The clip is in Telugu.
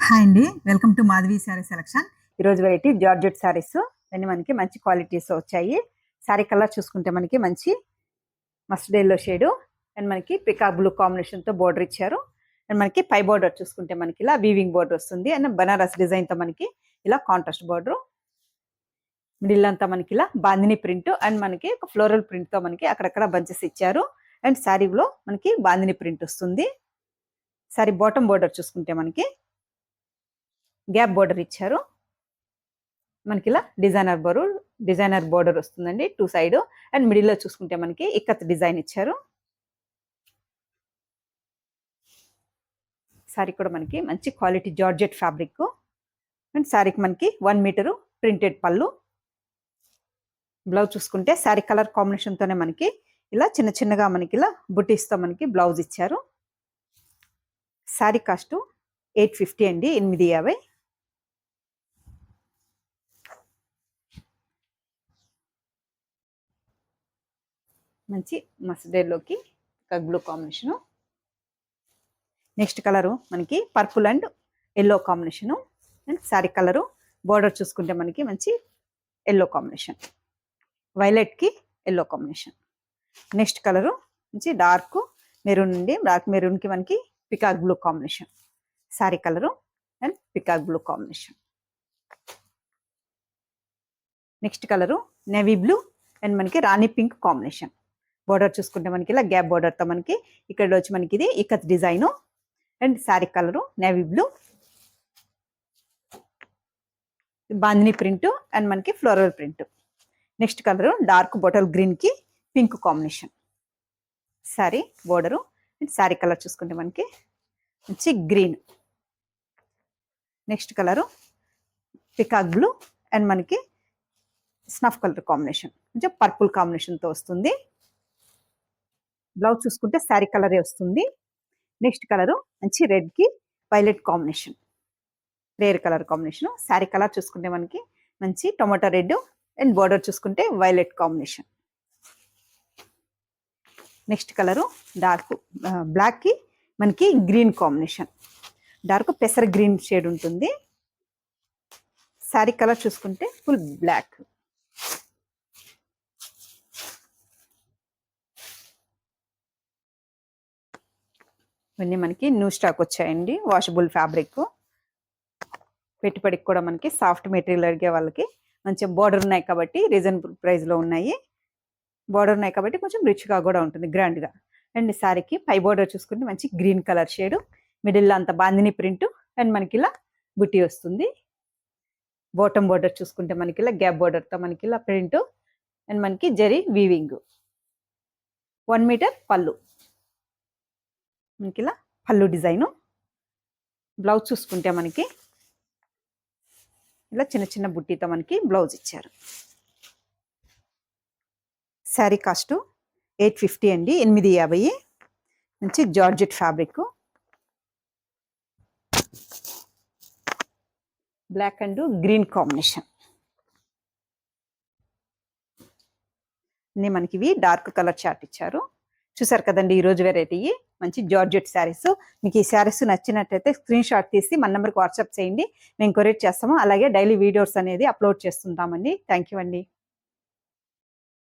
హాయ్ అండి, welcome to Madhavi sari selection. ఈరోజు వెరైటీ జార్జెట్ శారీస్ అన్ని మనకి మంచి క్వాలిటీస్ వచ్చాయి. శారీ కలర్ చూసుకుంటే మనకి మంచి మస్టర్డ్ ఎల్లో షేడు అండ్ మనకి పికాక్ బ్లూ కాంబినేషన్తో బోర్డర్ ఇచ్చారు. అండ్ మనకి పై బోర్డర్ చూసుకుంటే మనకి ఇలా వీవింగ్ బోర్డర్ వస్తుంది. అండ్ బనారస్ డిజైన్తో మనకి ఇలా కాంట్రాస్ట్ బోర్డర్, మిడిల్ అంతా మనకి ఇలా బాందిని ప్రింట్ అండ్ మనకి ఒక ఫ్లోరల్ ప్రింట్తో మనకి అక్కడక్కడ బంచెస్ ఇచ్చారు. అండ్ శారీలో మనకి బాందిని ప్రింట్ వస్తుంది. శారీ బాటమ్ బోర్డర్ చూసుకుంటే మనకి గ్యాప్ బోర్డర్ ఇచ్చారు. మనకి ఇలా డిజైనర్ బోర్డర్ వస్తుందండి టూ సైడ్. అండ్ మిడిల్లో చూసుకుంటే మనకి ఇక్కత్ డిజైన్ ఇచ్చారు. శారీ కూడా మనకి మంచి క్వాలిటీ జార్జెట్ ఫ్యాబ్రిక్. అండ్ శారీకి మనకి 1 మీటరు ప్రింటెడ్ పళ్ళు. బ్లౌజ్ చూసుకుంటే శారీ కలర్ కాంబినేషన్తోనే మనకి ఇలా చిన్న చిన్నగా మనకి ఇలా బుటీస్తో మనకి బ్లౌజ్ ఇచ్చారు. శారీ కాస్ట్ 850 అండి, 850. మంచి మస్టర్డ్ ఎల్లోకి బ్లూ కాంబినేషను. నెక్స్ట్ కలరు మనకి purple and yellow combination. And saree colour border చూసుకుంటే మనకి మంచి ఎల్లో కాంబినేషన్, వైలెట్కి ఎల్లో కాంబినేషన్. నెక్స్ట్ కలరు మంచి డార్క్ మెరూన్ నుండి డార్క్ మెరూన్కి మనకి peacock blue combination. Saree colour and peacock blue combination. Next colour navy blue and మనకి రాణి పింక్ కాంబినేషన్. బోర్డర్ చూసుకుంటే మనకి ఇలా గ్యాప్ బోర్డర్తో మనకి ఇక్కడ వచ్చి మనకి ఇది ikat design. And saree colour navy blue, bandhani print and మనకి floral print. Next colour dark bottle గ్రీన్కి pink combination. Saree border and saree colour చూసుకుంటే మనకి మంచి green. Next colour peacock blue and మనకి స్నఫ్ కలర్ కాంబినేషన్, కొంచెం పర్పుల్ కాంబినేషన్తో వస్తుంది. బ్లౌజ్ చూసుకుంటే శారీ కలరే వస్తుంది. నెక్స్ట్ కలరు మంచి రెడ్కి violet combination, rare colour combination. Saree colour చూసుకుంటే మనకి మంచి టొమాటో రెడ్ అండ్ బోర్డర్ చూసుకుంటే violet combination. Next colour dark బ్లాక్కి మనకి గ్రీన్ కాంబినేషన్, డార్క్ పెసర గ్రీన్ షేడ్ ఉంటుంది. శారీ కలర్ చూసుకుంటే ఫుల్ బ్లాక్. ఇవన్నీ మనకి న్యూ స్టాక్ వచ్చాయండి. వాషబుల్ ఫ్యాబ్రిక్, పెట్టుబడికి కూడా మనకి సాఫ్ట్ మెటీరియల్ అడిగే వాళ్ళకి మంచి బోర్డర్ ఉన్నాయి కాబట్టి రీజనబుల్ ప్రైస్లో ఉన్నాయి. బోర్డర్ ఉన్నాయి కాబట్టి కొంచెం రిచ్గా కూడా ఉంటుంది, గ్రాండ్గా. అండ్ శారీకి పై బోర్డర్ చూసుకుంటే మంచి గ్రీన్ కలర్ షేడు, మిడిల్లో అంత బాందిని ప్రింట్ అండ్ మనకి ఇలా బుట్టి వస్తుంది. బాటమ్ బోర్డర్ చూసుకుంటే మనకి ఇలా గ్యాప్ బోర్డర్తో మనకి ఇలా ప్రింట్ అండ్ మనకి జరీ వీవింగ్. 1 మీటర్ పళ్ళు, మనకి ఇలా పళ్ళు డిజైను. బ్లౌజ్ చూసుకుంటే మనకి ఇలా చిన్న చిన్న బుట్టితో మనకి బ్లౌజ్ ఇచ్చారు. శారీ కాస్ట్ 850 అండి, 850. మంచి georgette fabric, black and green combination. మనకి ఇవి డార్క్ కలర్ చార్ట్ ఇచ్చారు. చూసారు కదండి ఈరోజు వెరైటీ మంచి జార్జెట్ శారీస్. మీకు ఈ శారీస్ నచ్చినట్టయితే స్క్రీన్ షాట్ తీసి మన నెంబర్కి వాట్సాప్ చేయండి, మేము కొరియర్ చేస్తాము. అలాగే డైలీ వీడియోస్ అనేది అప్లోడ్ చేస్తుంటామండి. థ్యాంక్ యూ అండి.